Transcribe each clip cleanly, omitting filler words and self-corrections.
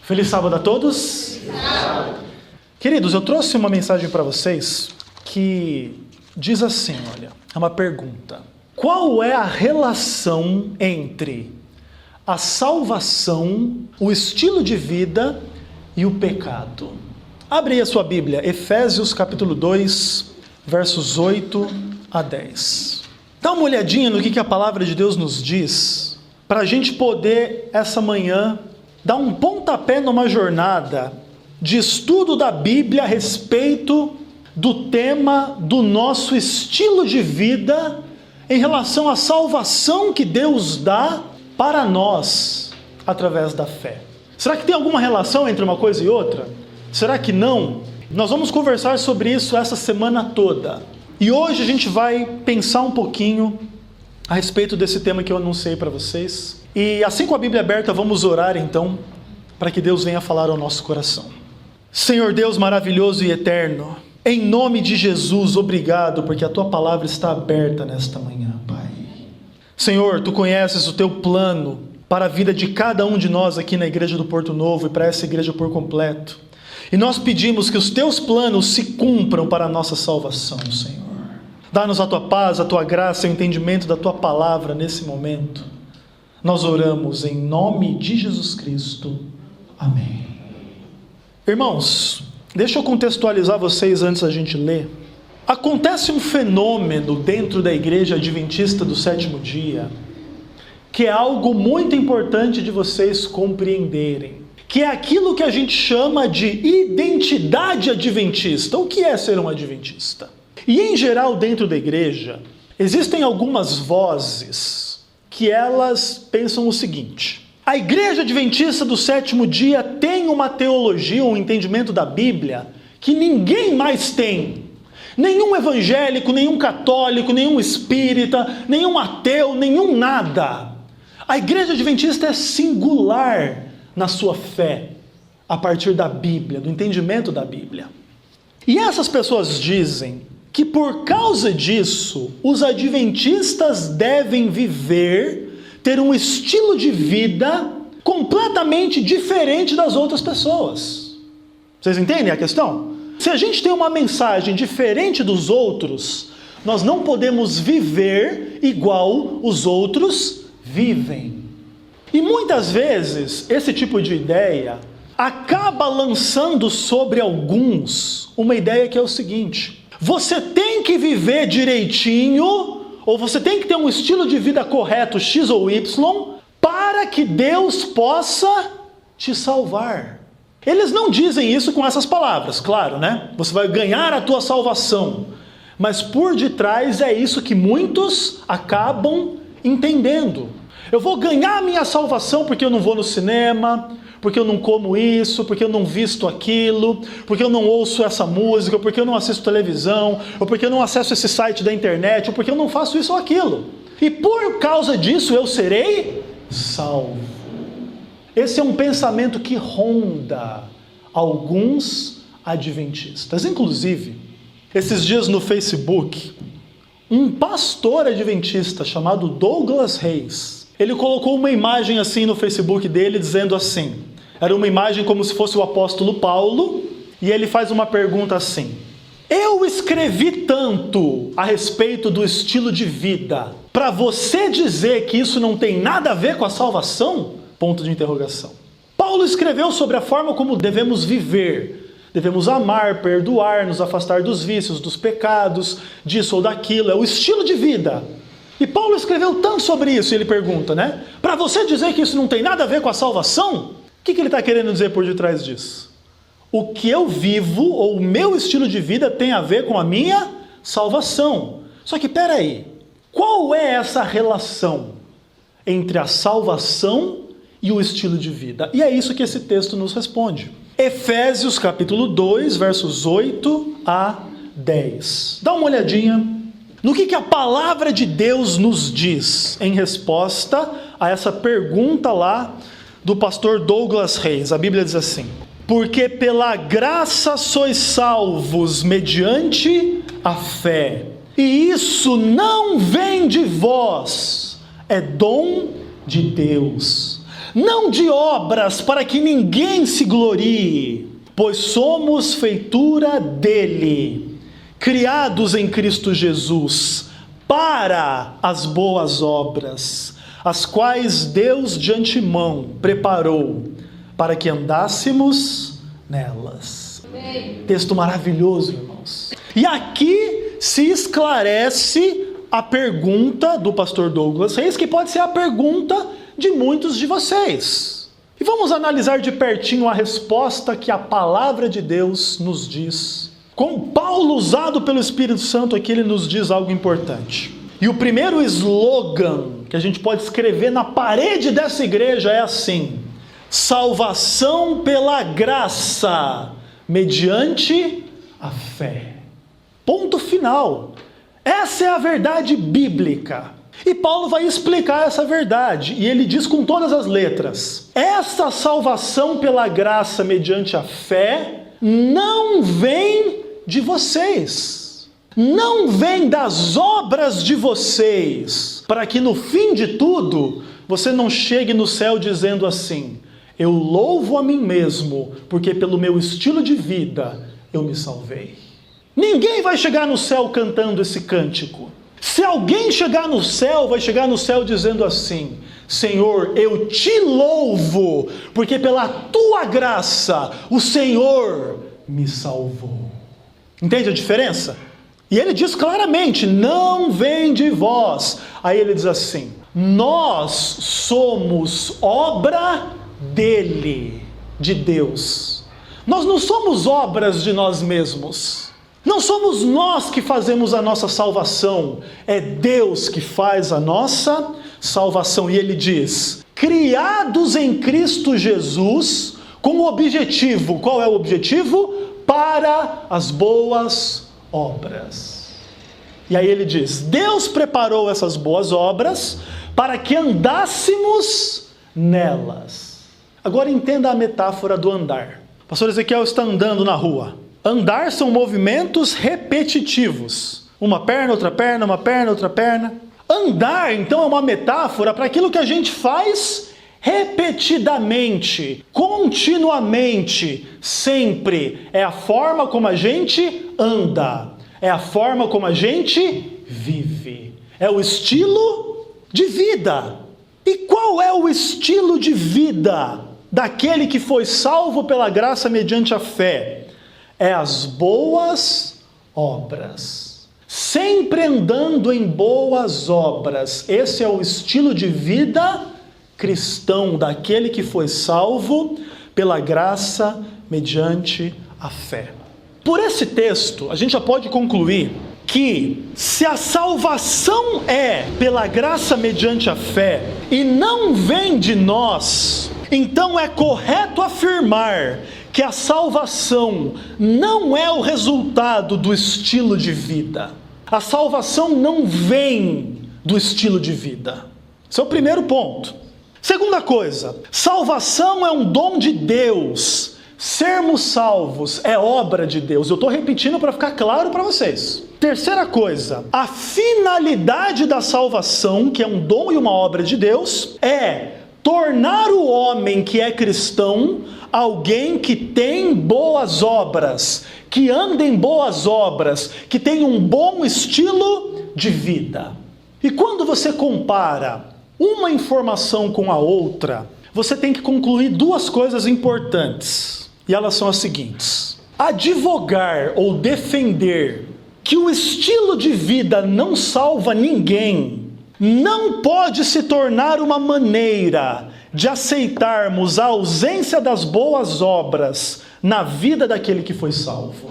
Feliz sábado a todos. Queridos, eu trouxe uma mensagem para vocês que diz assim, olha, é uma pergunta. Qual é a relação entre a salvação, o estilo de vida e o pecado? Abre aí a sua Bíblia, Efésios capítulo 2, versos 8 a 10. Dá uma olhadinha no que a palavra de Deus nos diz, para a gente poder, essa manhã, dar um pontapé numa jornada de estudo da Bíblia a respeito do tema do nosso estilo de vida em relação à salvação que Deus dá para nós através da fé. Será que tem alguma relação entre uma coisa e outra? Será que não? Nós vamos conversar sobre isso essa semana toda. E hoje a gente vai pensar um pouquinho a respeito desse tema que eu anunciei para vocês. E assim com a Bíblia aberta, vamos orar então, para que Deus venha falar ao nosso coração. Senhor Deus maravilhoso e eterno, em nome de Jesus, obrigado, porque a Tua palavra está aberta nesta manhã, Pai. Senhor, Tu conheces o Teu plano para a vida de cada um de nós aqui na Igreja do Porto Novo e para essa igreja por completo. E nós pedimos que os Teus planos se cumpram para a nossa salvação, Senhor. Dá-nos a Tua paz, a Tua graça e o entendimento da Tua palavra nesse momento. Nós oramos em nome de Jesus Cristo. Amém. Irmãos, deixa eu contextualizar vocês antes da gente ler. Acontece um fenômeno dentro da Igreja Adventista do Sétimo Dia, que é algo muito importante de vocês compreenderem, que é aquilo que a gente chama de identidade adventista. O que é ser um adventista? E em geral dentro da igreja, existem algumas vozes que elas pensam o seguinte: a Igreja Adventista do Sétimo Dia tem uma teologia, um entendimento da Bíblia que ninguém mais tem. Nenhum evangélico, nenhum católico, nenhum espírita, nenhum ateu, nenhum nada. A Igreja Adventista é singular na sua fé, a partir da Bíblia, do entendimento da Bíblia. E essas pessoas dizem que por causa disso, os adventistas devem viver, ter um estilo de vida completamente diferente das outras pessoas. Vocês entendem a questão? Se a gente tem uma mensagem diferente dos outros, nós não podemos viver igual os outros vivem. E muitas vezes, esse tipo de ideia acaba lançando sobre alguns uma ideia que é o seguinte: você tem que viver direitinho, ou você tem que ter um estilo de vida correto, X ou Y, para que Deus possa te salvar. Eles não dizem isso com essas palavras, claro, né? Você vai ganhar a tua salvação. Mas por detrás é isso que muitos acabam entendendo. Eu vou ganhar a minha salvação porque eu não vou no cinema, porque eu não como isso, porque eu não visto aquilo, porque eu não ouço essa música, porque eu não assisto televisão, ou porque eu não acesso esse site da internet, ou porque eu não faço isso ou aquilo. E por causa disso eu serei salvo. Esse é um pensamento que ronda alguns adventistas. Inclusive, esses dias no Facebook, um pastor adventista chamado Douglas Reis, ele colocou uma imagem assim no Facebook dele, dizendo assim, era uma imagem como se fosse o apóstolo Paulo, e ele faz uma pergunta assim: eu escrevi tanto a respeito do estilo de vida, para você dizer que isso não tem nada a ver com a salvação? Ponto de interrogação. Paulo escreveu sobre a forma como devemos viver. Devemos amar, perdoar, nos afastar dos vícios, dos pecados, disso ou daquilo. É o estilo de vida. E Paulo escreveu tanto sobre isso, e ele pergunta, né? Para você dizer que isso não tem nada a ver com a salvação? O que ele está querendo dizer por detrás disso? O que eu vivo, ou o meu estilo de vida, tem a ver com a minha salvação. Só que peraí, qual é essa relação entre a salvação e o estilo de vida? E é isso que esse texto nos responde. Efésios capítulo 2, versos 8 a 10. Dá uma olhadinha no que a palavra de Deus nos diz em resposta a essa pergunta lá do pastor Douglas Reis. A Bíblia diz assim: porque pela graça sois salvos mediante a fé, e isso não vem de vós, é dom de Deus, não de obras para que ninguém se glorie, pois somos feitura dele, criados em Cristo Jesus, para as boas obras, as quais Deus de antemão preparou, para que andássemos nelas. Amém. Texto maravilhoso, irmãos. E aqui se esclarece a pergunta do pastor Douglas Reis, que pode ser a pergunta de muitos de vocês. E vamos analisar de pertinho a resposta que a palavra de Deus nos diz. Com Paulo, usado pelo Espírito Santo, aqui ele nos diz algo importante. E o primeiro slogan que a gente pode escrever na parede dessa igreja é assim: salvação pela graça, mediante a fé. Ponto final. Essa é a verdade bíblica. E Paulo vai explicar essa verdade, e ele diz com todas as letras: essa salvação pela graça mediante a fé não vem de vocês, não vem das obras de vocês, para que no fim de tudo você não chegue no céu dizendo assim: eu louvo a mim mesmo, porque pelo meu estilo de vida eu me salvei. Ninguém vai chegar no céu cantando esse cântico. Se alguém chegar no céu, vai chegar no céu dizendo assim: Senhor, eu te louvo, porque pela tua graça o Senhor me salvou. Entende a diferença? E ele diz claramente: não vem de vós. Aí ele diz assim: nós somos obra dele, de Deus. Nós não somos obras de nós mesmos. Não somos nós que fazemos a nossa salvação, é Deus que faz a nossa salvação. E ele diz: criados em Cristo Jesus, com o objetivo, qual é o objetivo? Para as boas obras. E aí ele diz: Deus preparou essas boas obras para que andássemos nelas. Agora entenda a metáfora do andar. O pastor Ezequiel está andando na rua. Andar são movimentos repetitivos. Uma perna, outra perna, uma perna, outra perna. Andar, então, é uma metáfora para aquilo que a gente faz repetidamente, continuamente, sempre. É a forma como a gente anda. É a forma como a gente vive. É o estilo de vida. E qual é o estilo de vida daquele que foi salvo pela graça mediante a fé? É as boas obras. Sempre andando em boas obras. Esse é o estilo de vida cristão daquele que foi salvo pela graça mediante a fé. Por esse texto, a gente já pode concluir que se a salvação é pela graça mediante a fé e não vem de nós, então é correto afirmar que a salvação não é o resultado do estilo de vida. A salvação não vem do estilo de vida. Esse é o primeiro ponto. Segunda coisa, salvação é um dom de Deus. Sermos salvos é obra de Deus. Eu estou repetindo para ficar claro para vocês. Terceira coisa, a finalidade da salvação, que é um dom e uma obra de Deus, é tornar o homem que é cristão alguém que tem boas obras, que anda em boas obras, que tem um bom estilo de vida. E quando você compara uma informação com a outra, você tem que concluir duas coisas importantes. E elas são as seguintes: advogar ou defender que o estilo de vida não salva ninguém não pode se tornar uma maneira de aceitarmos a ausência das boas obras na vida daquele que foi salvo.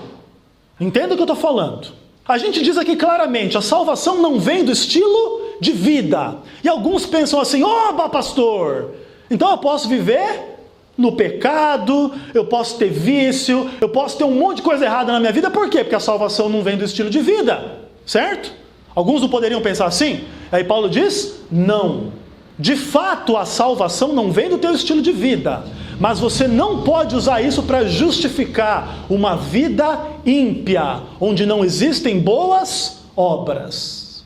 Entenda o que eu estou falando. A gente diz aqui claramente: a salvação não vem do estilo de vida. E alguns pensam assim: oba, pastor, então eu posso viver no pecado, eu posso ter vício, eu posso ter um monte de coisa errada na minha vida. Por quê? Porque a salvação não vem do estilo de vida, certo? Alguns não poderiam pensar assim? Aí Paulo diz: não. De fato, a salvação não vem do teu estilo de vida, mas você não pode usar isso para justificar uma vida ímpia, onde não existem boas obras.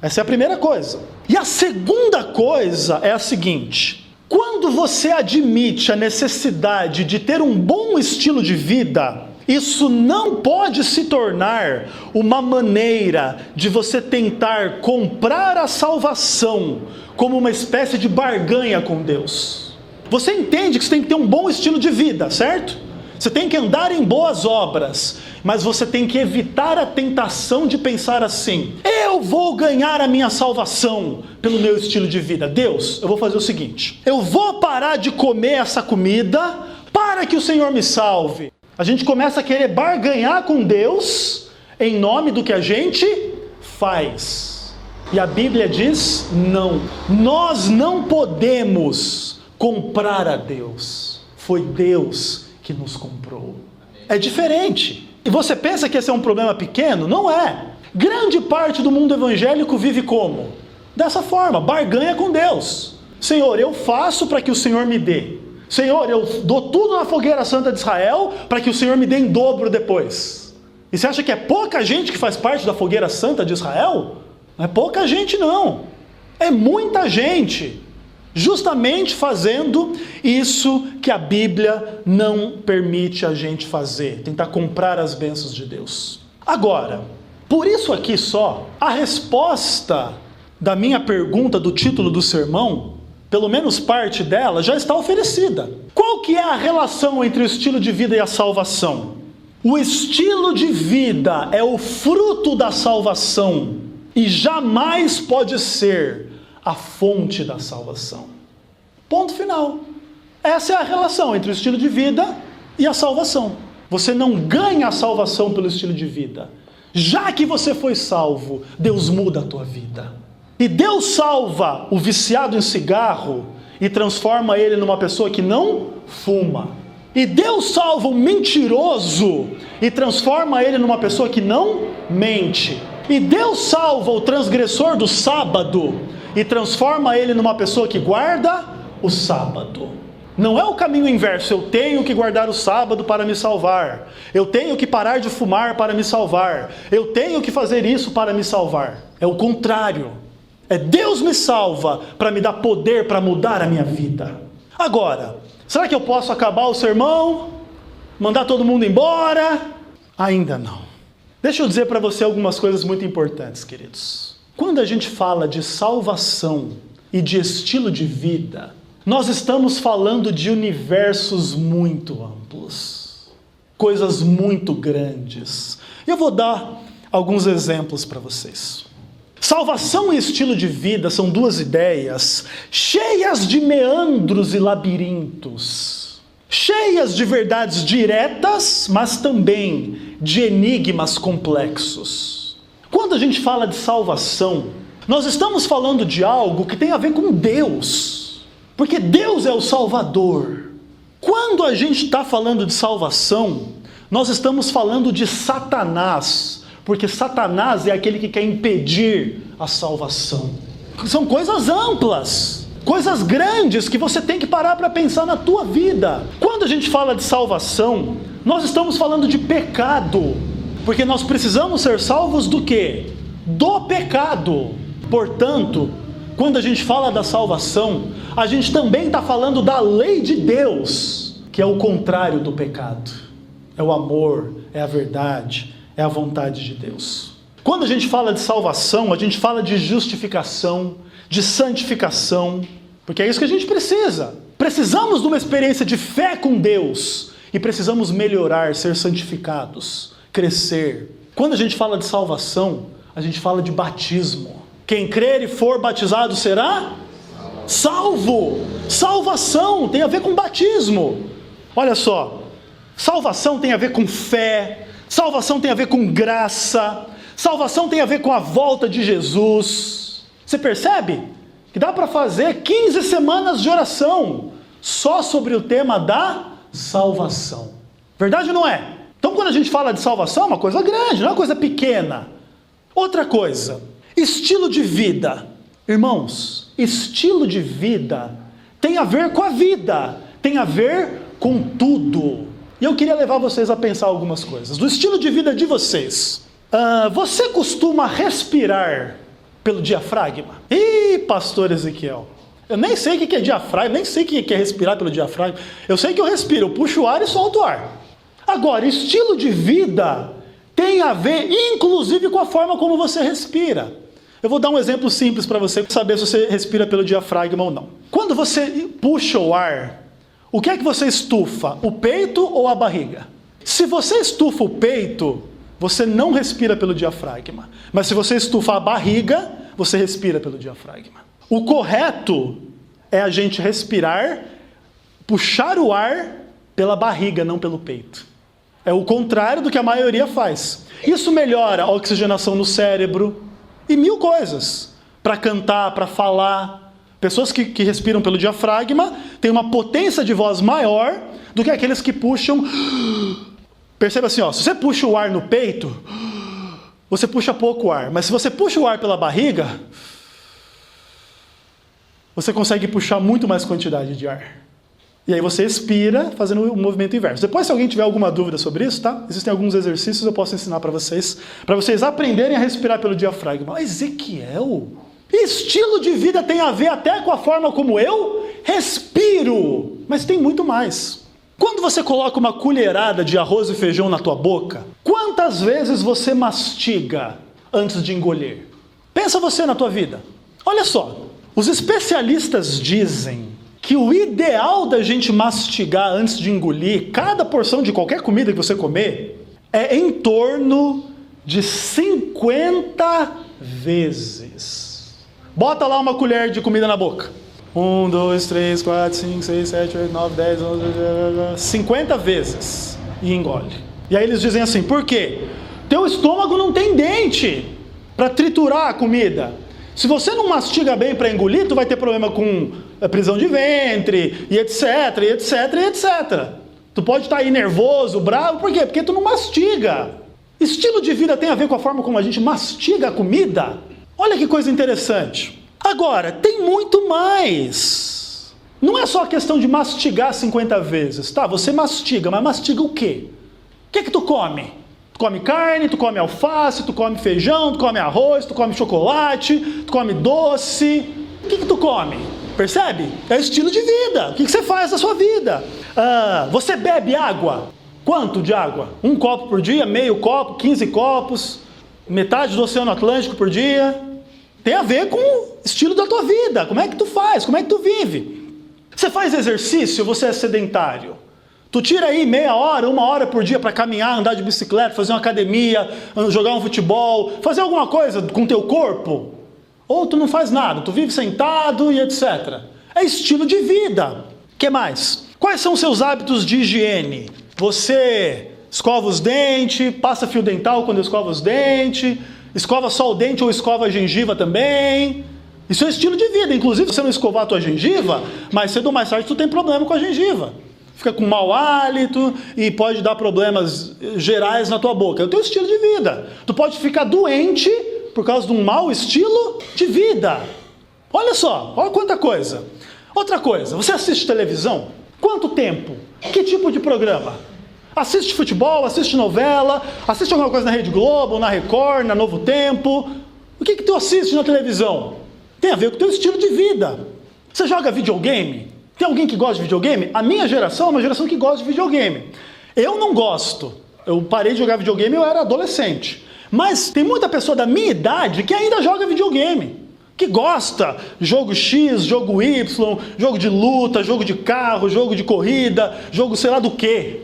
Essa é a primeira coisa. E a segunda coisa é a seguinte: Quando você admite a necessidade de ter um bom estilo de vida, isso não pode se tornar uma maneira de você tentar comprar a salvação como uma espécie de barganha com Deus. Você entende que você tem que ter um bom estilo de vida, certo? Você tem que andar em boas obras, mas você tem que evitar a tentação de pensar assim: eu vou ganhar a minha salvação pelo meu estilo de vida. Deus, eu vou fazer o seguinte: eu vou parar de comer essa comida para que o Senhor me salve. A gente começa a querer barganhar com Deus em nome do que a gente faz. E a Bíblia diz: não, nós não podemos comprar a Deus. Foi Deus que nos comprou. É diferente. E você pensa que esse é um problema pequeno? Não é. Grande parte do mundo evangélico vive como? Dessa forma, barganha com Deus. Senhor, eu faço para que o Senhor me dê. Senhor, eu dou tudo na fogueira santa de Israel para que o Senhor me dê em dobro depois. E você acha que é pouca gente que faz parte da fogueira santa de Israel? Não é pouca gente não. É muita gente. Justamente fazendo isso que a Bíblia não permite a gente fazer. Tentar comprar as bênçãos de Deus. Agora, por isso aqui só, a resposta da minha pergunta do título do sermão, pelo menos parte dela, já está oferecida. Qual que é a relação entre o estilo de vida e a salvação? O estilo de vida é o fruto da salvação e jamais pode ser a fonte da salvação. Ponto final. Essa é a relação entre o estilo de vida e a salvação. Você não ganha a salvação pelo estilo de vida. Já que você foi salvo, Deus muda a tua vida. E Deus salva o viciado em cigarro e transforma ele numa pessoa que não fuma. E Deus salva o mentiroso e transforma ele numa pessoa que não mente. E Deus salva o transgressor do sábado e transforma ele numa pessoa que guarda o sábado. Não é o caminho inverso: eu tenho que guardar o sábado para me salvar, eu tenho que parar de fumar para me salvar, eu tenho que fazer isso para me salvar. É o contrário. É Deus me salva para me dar poder para mudar a minha vida. Agora, será que eu posso acabar o sermão? Mandar todo mundo embora? Ainda não. Deixa eu dizer para você algumas coisas muito importantes, queridos. Quando a gente fala de salvação e de estilo de vida, nós estamos falando de universos muito amplos, coisas muito grandes. Eu vou dar alguns exemplos para vocês. Salvação e estilo de vida são duas ideias cheias de meandros e labirintos, cheias de verdades diretas, mas também de enigmas complexos. Quando a gente fala de salvação, nós estamos falando de algo que tem a ver com Deus, porque Deus é o Salvador. Quando a gente está falando de salvação, nós estamos falando de Satanás, porque Satanás é aquele que quer impedir a salvação. São coisas amplas, coisas grandes que você tem que parar para pensar na tua vida. Quando a gente fala de salvação, nós estamos falando de pecado, porque nós precisamos ser salvos do quê? Do pecado. Portanto, quando a gente fala da salvação, a gente também está falando da lei de Deus, que é o contrário do pecado. É o amor, é a verdade, é a vontade de Deus. Quando a gente fala de salvação, a gente fala de justificação, de santificação, porque é isso que a gente precisa. Precisamos de uma experiência de fé com Deus e precisamos melhorar, ser santificados, crescer. Quando a gente fala de salvação, a gente fala de batismo. Quem crer e for batizado será salvo. Salvação tem a ver com batismo. Olha só, salvação tem a ver com fé, salvação tem a ver com graça, salvação tem a ver com a volta de Jesus. Você percebe que dá para fazer 15 semanas de oração só sobre o tema da salvação. Verdade ou não é? Então quando a gente fala de salvação é uma coisa grande, não é uma coisa pequena. Outra coisa, estilo de vida. Irmãos, estilo de vida tem a ver com a vida, tem a ver com tudo. E eu queria levar vocês a pensar algumas coisas. Do estilo de vida de vocês, você costuma respirar pelo diafragma? Ih, pastor Ezequiel, Eu nem sei o que é diafragma, nem sei o que é respirar pelo diafragma. Eu sei que eu respiro, eu puxo o ar e solto o ar. Agora, estilo de vida tem a ver, inclusive, com a forma como você respira. Eu vou dar um exemplo simples para você saber se você respira pelo diafragma ou não. Quando você puxa o ar, o que é que você estufa? O peito ou a barriga? Se você estufa o peito, você não respira pelo diafragma. Mas se você estufa a barriga, você respira pelo diafragma. O correto é a gente respirar, puxar o ar pela barriga, não pelo peito. É o contrário do que a maioria faz. Isso melhora a oxigenação no cérebro e mil coisas. Para cantar, para falar. Pessoas que respiram pelo diafragma têm uma potência de voz maior do que aqueles que puxam. Perceba assim, se você puxa o ar no peito, você puxa pouco ar. Mas se você puxa o ar pela barriga, você consegue puxar muito mais quantidade de ar. E aí você expira fazendo o movimento inverso. Depois, se alguém tiver alguma dúvida sobre isso, tá? Existem alguns exercícios que eu posso ensinar para vocês aprenderem a respirar pelo diafragma. Mas Ezequiel, estilo de vida tem a ver até com a forma como eu respiro. Mas tem muito mais. Quando você coloca uma colherada de arroz e feijão na tua boca, quantas vezes você mastiga antes de engolir? Pensa você na tua vida. Olha só, os especialistas dizem que o ideal da gente mastigar antes de engolir cada porção de qualquer comida que você comer é em torno de 50 vezes. Bota lá uma colher de comida na boca. 1, 2, 3, 4, 5, 6, 7, 8, 9, 10, 11, 50 vezes e engole. E aí eles dizem assim, por quê? Teu estômago não tem dente para triturar a comida. Se você não mastiga bem para engolir, tu vai ter problema com prisão de ventre, e etc, e etc, e etc. Tu pode estar aí nervoso, bravo, por quê? Porque tu não mastiga. Estilo de vida tem a ver com a forma como a gente mastiga a comida? Olha que coisa interessante. Agora, tem muito mais. Não é só a questão de mastigar 50 vezes, tá? Você mastiga, mas mastiga o quê? O que é que tu come? Tu come carne, tu come alface, tu come feijão, tu come arroz, tu come chocolate, tu come doce. O que tu come? Percebe? É estilo de vida. O que você faz na sua vida? Você bebe água? Quanto de água? 1 copo por dia? Meio copo? 15 copos? Metade do Oceano Atlântico por dia? Tem a ver com o estilo da tua vida. Como é que tu faz? Como é que tu vive? Você faz exercício? Você é sedentário? Tu tira aí meia hora, 1 hora por dia para caminhar, andar de bicicleta, fazer uma academia, jogar um futebol, fazer alguma coisa com o teu corpo? Ou tu não faz nada, tu vive sentado e etc. É estilo de vida. O que mais? Quais são os seus hábitos de higiene? Você escova os dentes, passa fio dental quando escova os dentes, escova só o dente ou escova a gengiva também. Isso é estilo de vida. Inclusive, se você não escovar a tua gengiva, mais cedo ou mais tarde tu tem problema com a gengiva. Fica com mau hálito e pode dar problemas gerais na tua boca. É o teu estilo de vida. Tu pode ficar doente por causa de um mau estilo de vida. Olha só, olha quanta coisa. Outra coisa, você assiste televisão? Quanto tempo? Que tipo de programa? Assiste futebol, assiste novela, assiste alguma coisa na Rede Globo, na Record, na Novo Tempo. O que tu assiste na televisão? Tem a ver com o teu estilo de vida. Você joga videogame? Tem alguém que gosta de videogame? A minha geração é uma geração que gosta de videogame. Eu não gosto. Eu parei de jogar videogame, eu era adolescente. Mas tem muita pessoa da minha idade que ainda joga videogame. Que gosta. Jogo X, jogo Y, jogo de luta, jogo de carro, jogo de corrida, jogo sei lá do quê.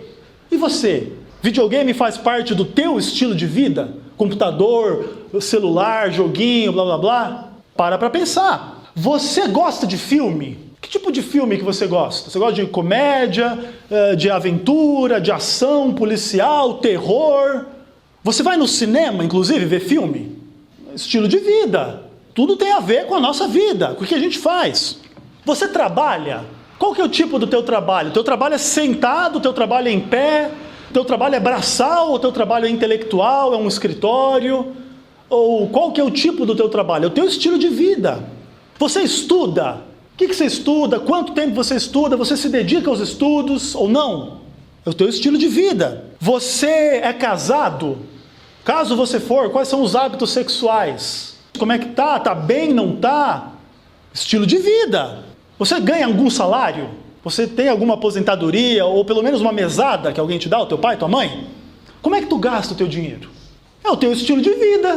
E você? Videogame faz parte do teu estilo de vida? Computador, celular, joguinho, blá blá blá? Para pensar. Você gosta de filme? Que tipo de filme que você gosta? Você gosta de comédia, de aventura, de ação, policial, terror? Você vai no cinema, inclusive, ver filme? Estilo de vida. Tudo tem a ver com a nossa vida, com o que a gente faz. Você trabalha? Qual que é o tipo do teu trabalho? O teu trabalho é sentado, o teu trabalho é em pé, o teu trabalho é braçal, o teu trabalho é intelectual, é um escritório? Ou qual que é o tipo do teu trabalho? É o teu estilo de vida. Você estuda? O que você estuda? Quanto tempo você estuda? Você se dedica aos estudos ou não? É o teu estilo de vida. Você é casado? Caso você for, quais são os hábitos sexuais? Como é que tá? Tá bem? Não tá? Estilo de vida. Você ganha algum salário? Você tem alguma aposentadoria ou pelo menos uma mesada que alguém te dá, o teu pai, tua mãe? Como é que tu gasta o teu dinheiro? É o teu estilo de vida.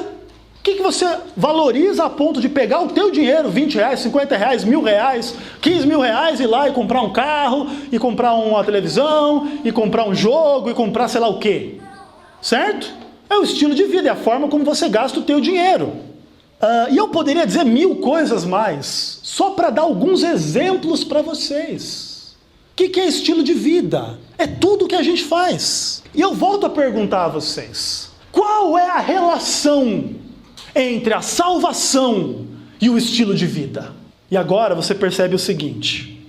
O que você valoriza a ponto de pegar o teu dinheiro, 20 reais, 50 reais, 1.000 reais, 15 mil reais, ir lá e comprar um carro, e comprar uma televisão, e comprar um jogo, e comprar sei lá o quê? Certo? É o estilo de vida, é a forma como você gasta o teu dinheiro. E eu poderia dizer 1000 coisas mais, só para dar alguns exemplos para vocês. O que é estilo de vida? É tudo o que a gente faz. E eu volto a perguntar a vocês, qual é a relação entre a salvação e o estilo de vida? E agora você percebe o seguinte,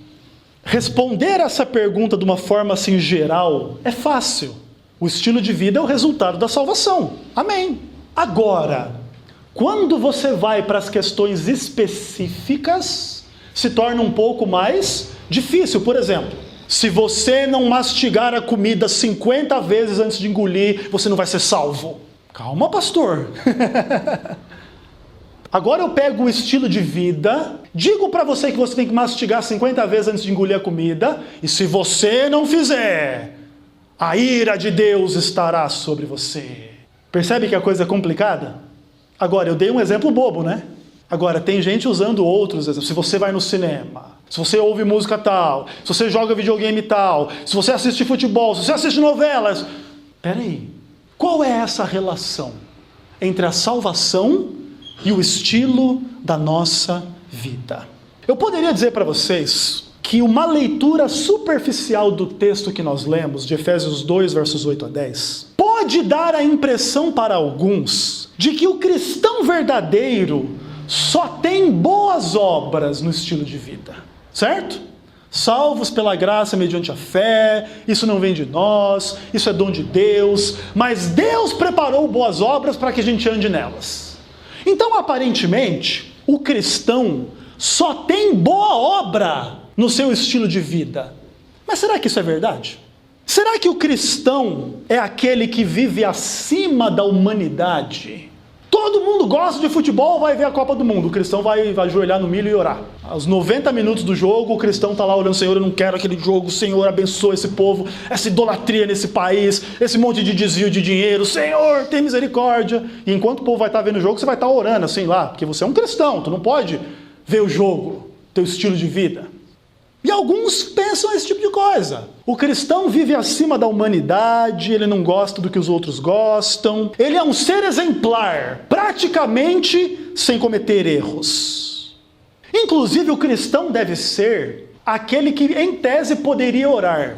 responder essa pergunta de uma forma assim geral é fácil. O estilo de vida é o resultado da salvação. Amém. Agora, quando você vai para as questões específicas, se torna um pouco mais difícil. Por exemplo, se você não mastigar a comida 50 vezes antes de engolir, você não vai ser salvo. Calma, pastor. Agora eu pego o estilo de vida, digo para você que você tem que mastigar 50 vezes antes de engolir a comida, e se você não fizer, a ira de Deus estará sobre você. Percebe que a coisa é complicada? Agora, eu dei um exemplo bobo, né? Agora, tem gente usando outros exemplos. Se você vai no cinema, se você ouve música tal, se você joga videogame tal, se você assiste futebol, se você assiste novelas. Peraí, qual é essa relação entre a salvação e o estilo da nossa vida? Eu poderia dizer para vocês que uma leitura superficial do texto que nós lemos, de Efésios 2, versos 8 a 10, pode dar a impressão para alguns de que o cristão verdadeiro só tem boas obras no estilo de vida, certo? Salvos pela graça mediante a fé, isso não vem de nós, isso é dom de Deus, mas Deus preparou boas obras para que a gente ande nelas. Então, aparentemente, o cristão só tem boa obra no seu estilo de vida. Mas será que isso é verdade? Será que o cristão é aquele que vive acima da humanidade? Todo mundo gosta de futebol, vai ver a Copa do Mundo. O cristão vai ajoelhar no milho e orar. Aos 90 minutos do jogo, o cristão está lá olhando, Senhor, eu não quero aquele jogo, Senhor, abençoa esse povo, essa idolatria nesse país, esse monte de desvio de dinheiro, Senhor, tem misericórdia. E enquanto o povo vai estar vendo o jogo, você vai estar orando assim lá, porque você é um cristão, tu não pode ver o jogo, teu estilo de vida. E alguns pensam esse tipo de coisa. O cristão vive acima da humanidade, ele não gosta do que os outros gostam. Ele é um ser exemplar, praticamente sem cometer erros. Inclusive, o cristão deve ser aquele que, em tese, poderia orar.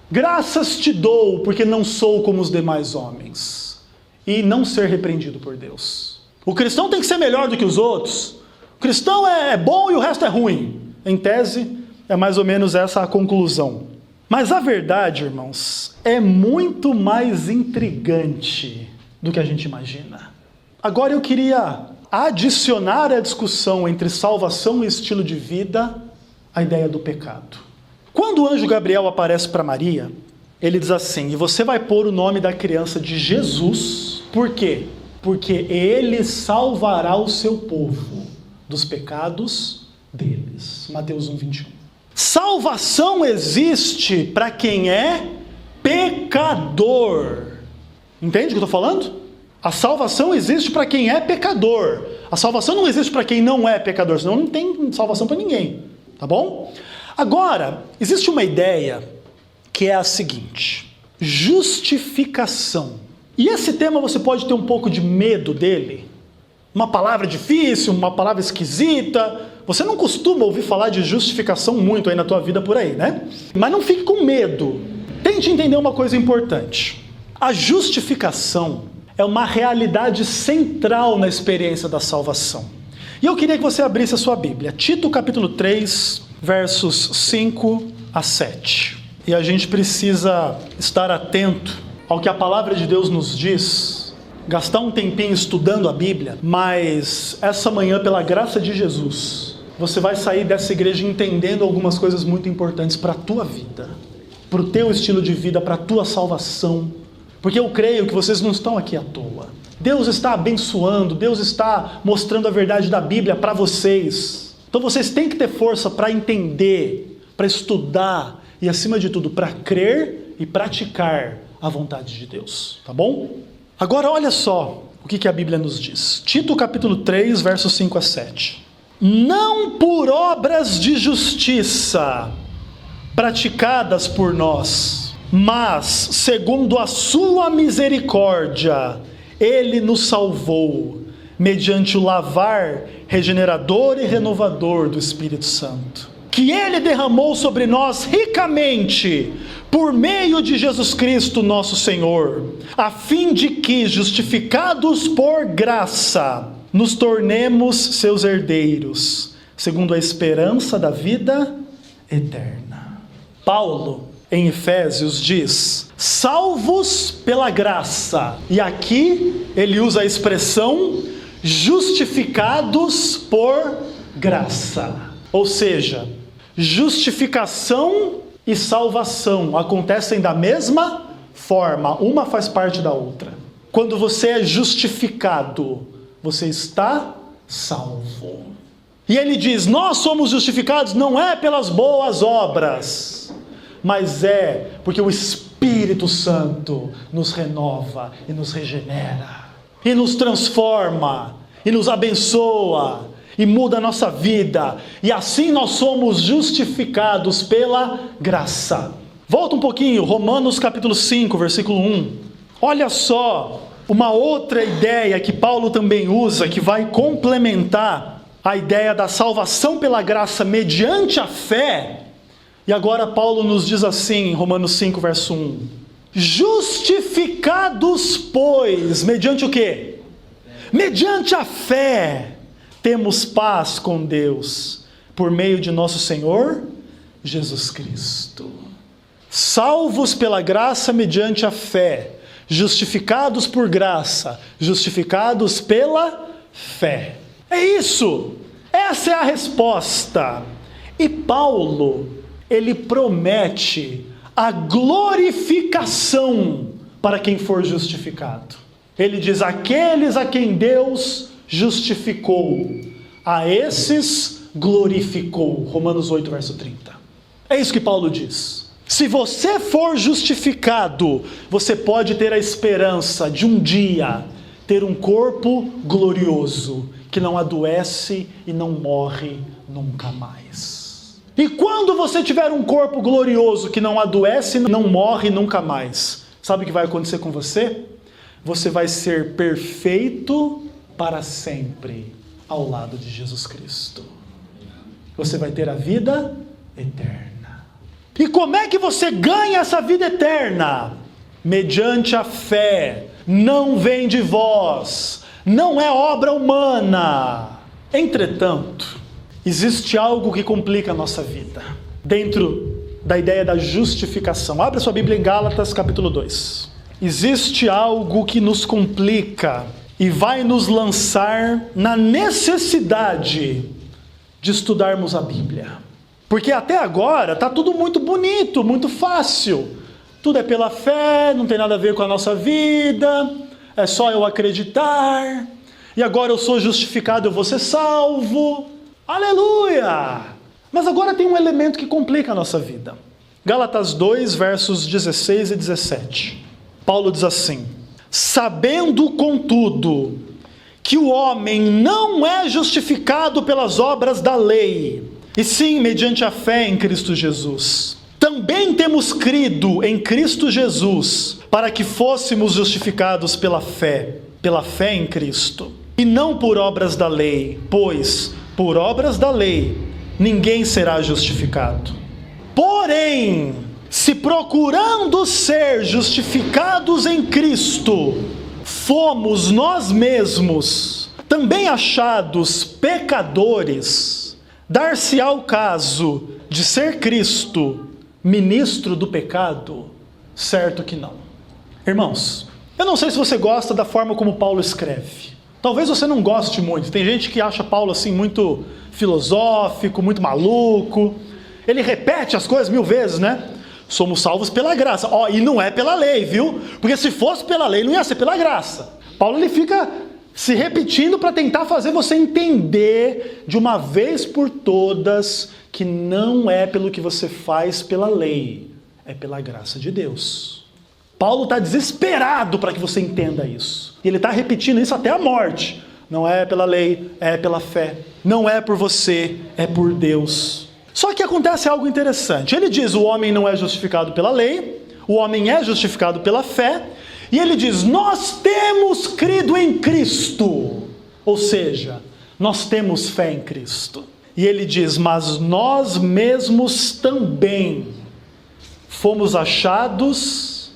Graças te dou, porque não sou como os demais homens. E não ser repreendido por Deus. O cristão tem que ser melhor do que os outros. O cristão é bom e o resto é ruim. Em tese, é mais ou menos essa a conclusão. Mas a verdade, irmãos, é muito mais intrigante do que a gente imagina. Agora eu queria adicionar à discussão entre salvação e estilo de vida a ideia do pecado. Quando o anjo Gabriel aparece para Maria, ele diz assim, e você vai pôr o nome da criança de Jesus, por quê? Porque ele salvará o seu povo dos pecados deles. Mateus 1, 21. Salvação existe para quem é pecador. Entende o que eu estou falando? A salvação existe para quem é pecador. A salvação não existe para quem não é pecador, senão não tem salvação para ninguém. Tá bom? Agora, existe uma ideia que é a seguinte: justificação. E esse tema você pode ter um pouco de medo dele. Uma palavra difícil, uma palavra esquisita. Você não costuma ouvir falar de justificação muito aí na tua vida por aí, né? Mas não fique com medo. Tente entender uma coisa importante. A justificação é uma realidade central na experiência da salvação. E eu queria que você abrisse a sua Bíblia. Tito capítulo 3, versos 5 a 7. E a gente precisa estar atento ao que a palavra de Deus nos diz, gastar um tempinho estudando a Bíblia, mas essa manhã, pela graça de Jesus, você vai sair dessa igreja entendendo algumas coisas muito importantes para a tua vida, para o teu estilo de vida, para a tua salvação, porque eu creio que vocês não estão aqui à toa. Deus está abençoando, Deus está mostrando a verdade da Bíblia para vocês, Então vocês têm que ter força para entender, para estudar e, acima de tudo, para crer e praticar a vontade de Deus, tá bom? Agora olha só o que a Bíblia nos diz. Tito capítulo 3, versos 5 a 7. Não por obras de justiça praticadas por nós, mas segundo a sua misericórdia, Ele nos salvou, mediante o lavar regenerador e renovador do Espírito Santo, que Ele derramou sobre nós ricamente, por meio de Jesus Cristo nosso Senhor, a fim de que, justificados por graça, nos tornemos seus herdeiros, segundo a esperança da vida eterna. Paulo, em Efésios, diz, salvos pela graça, e aqui ele usa a expressão justificados por graça, ou seja, justificação e salvação acontecem da mesma forma, uma faz parte da outra. Quando você é justificado, você está salvo. E ele diz, nós somos justificados não é pelas boas obras, mas é porque o Espírito Santo nos renova e nos regenera, e nos transforma, e nos abençoa, e muda a nossa vida, e assim nós somos justificados pela graça. Volta um pouquinho, Romanos capítulo 5, versículo 1. Olha só, uma outra ideia que Paulo também usa, que vai complementar a ideia da salvação pela graça mediante a fé. E agora Paulo nos diz assim, em Romanos 5, verso 1. Justificados, pois, mediante o quê? Mediante a fé, temos paz com Deus, por meio de nosso Senhor Jesus Cristo. Salvos pela graça mediante a fé, justificados por graça, justificados pela fé. É isso, essa é a resposta. E Paulo, ele promete a glorificação para quem for justificado. Ele diz, aqueles a quem Deus justificou, a esses glorificou. Romanos 8, verso 30. É isso que Paulo diz. Se você for justificado, você pode ter a esperança de um dia ter um corpo glorioso, que não adoece e não morre nunca mais. E quando você tiver um corpo glorioso que não adoece e não morre nunca mais, sabe o que vai acontecer com você? Você vai ser perfeito para sempre ao lado de Jesus Cristo. Você vai ter a vida eterna. E como é que você ganha essa vida eterna? Mediante a fé. Não vem de vós, não é obra humana. Entretanto, existe algo que complica a nossa vida, dentro da ideia da justificação. Abra sua Bíblia em Gálatas capítulo 2. Existe algo que nos complica e vai nos lançar na necessidade de estudarmos a Bíblia. Porque até agora está tudo muito bonito, muito fácil. Tudo é pela fé, não tem nada a ver com a nossa vida, é só eu acreditar, e agora eu sou justificado, eu vou ser salvo. Aleluia! Mas agora tem um elemento que complica a nossa vida. Gálatas 2, versos 16 e 17. Paulo diz assim, sabendo, contudo, que o homem não é justificado pelas obras da lei, e sim mediante a fé em Cristo Jesus. Também temos crido em Cristo Jesus, para que fôssemos justificados pela fé em Cristo, e não por obras da lei, pois, por obras da lei, ninguém será justificado. Porém, se procurando ser justificados em Cristo, fomos nós mesmos também achados pecadores, dar-se-á o caso de ser Cristo ministro do pecado? Certo que não. Irmãos, eu não sei se você gosta da forma como Paulo escreve. Talvez você não goste muito. Tem gente que acha Paulo assim muito filosófico, muito maluco. Ele repete as coisas 1000 vezes, né? Somos salvos pela graça. E não é pela lei, viu? Porque se fosse pela lei, não ia ser pela graça. Paulo ele fica se repetindo para tentar fazer você entender de uma vez por todas que não é pelo que você faz pela lei, é pela graça de Deus. Paulo está desesperado para que você entenda isso. E ele está repetindo isso até a morte. Não é pela lei, é pela fé. Não é por você, é por Deus. Só que acontece algo interessante. Ele diz: o homem não é justificado pela lei, o homem é justificado pela fé. E ele diz: nós temos crido em Cristo. Ou seja, nós temos fé em Cristo. E ele diz: mas nós mesmos também fomos achados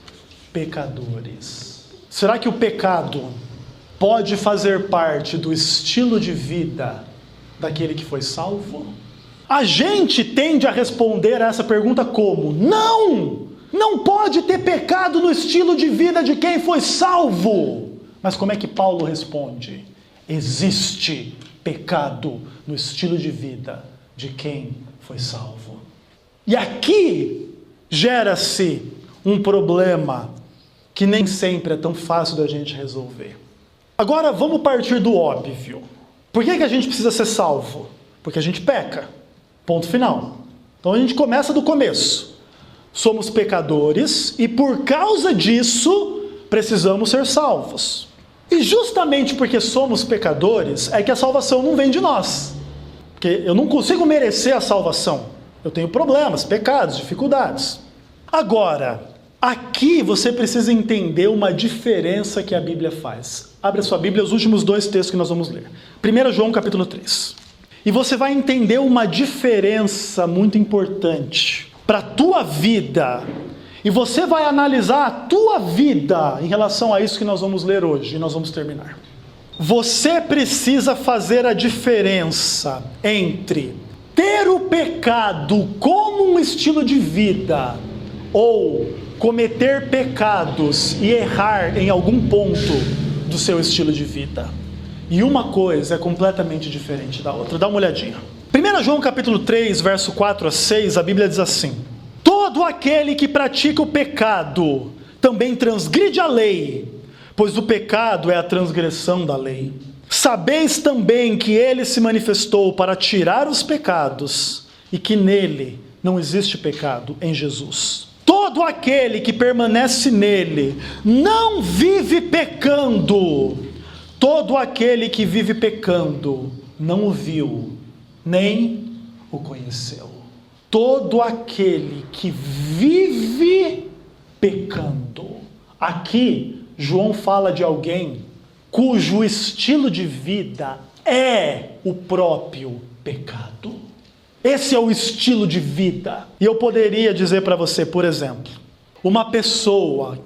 pecadores. Será que o pecado pode fazer parte do estilo de vida daquele que foi salvo? A gente tende a responder a essa pergunta como: não! Não pode ter pecado no estilo de vida de quem foi salvo. Mas como é que Paulo responde? Existe pecado no estilo de vida de quem foi salvo. E aqui gera-se um problema que nem sempre é tão fácil da gente resolver. Agora vamos partir do óbvio. Por que a gente precisa ser salvo? Porque a gente peca. Ponto final. Então a gente começa do começo. Somos pecadores e por causa disso precisamos ser salvos. E justamente porque somos pecadores é que a salvação não vem de nós. Porque eu não consigo merecer a salvação. Eu tenho problemas, pecados, dificuldades. Agora, aqui você precisa entender uma diferença que a Bíblia faz. Abre a sua Bíblia, os últimos 2 textos que nós vamos ler. 1 João capítulo 3. E você vai entender uma diferença muito importante para a tua vida. E você vai analisar a tua vida em relação a isso que nós vamos ler hoje. E nós vamos terminar. Você precisa fazer a diferença entre ter o pecado como um estilo de vida ou cometer pecados e errar em algum ponto do seu estilo de vida. E uma coisa é completamente diferente da outra. Dá uma olhadinha. 1 João capítulo 3, verso 4 a 6, a Bíblia diz assim: todo aquele que pratica o pecado também transgride a lei, pois o pecado é a transgressão da lei. Sabeis também que ele se manifestou para tirar os pecados, e que nele não existe pecado, em Jesus. Todo aquele que permanece nele não vive pecando. Todo aquele que vive pecando não o viu, nem o conheceu. Todo aquele que vive pecando. Aqui, João fala de alguém cujo estilo de vida é o próprio pecado. Esse é o estilo de vida. E eu poderia dizer para você, por exemplo, uma pessoa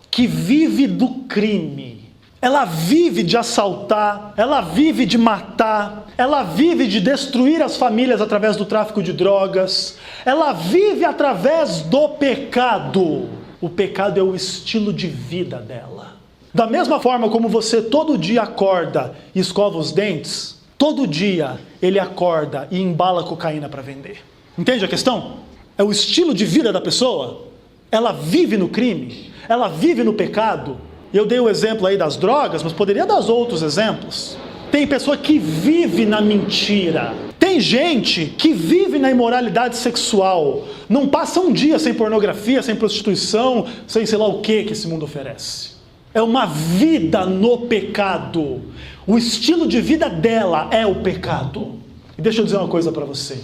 que vive do crime, ela vive de assaltar, ela vive de matar, ela vive de destruir as famílias através do tráfico de drogas, ela vive através do pecado. O pecado é o estilo de vida dela. Da mesma forma como você todo dia acorda e escova os dentes, todo dia ele acorda e embala cocaína para vender. Entende a questão? É o estilo de vida da pessoa. Ela vive no crime, ela vive no pecado. Eu dei o exemplo aí das drogas, mas poderia dar outros exemplos. Tem pessoa que vive na mentira. Tem gente que vive na imoralidade sexual. Não passa um dia sem pornografia, sem prostituição, sem sei lá o que esse mundo oferece. É uma vida no pecado. O estilo de vida dela é o pecado. E deixa eu dizer uma coisa para você.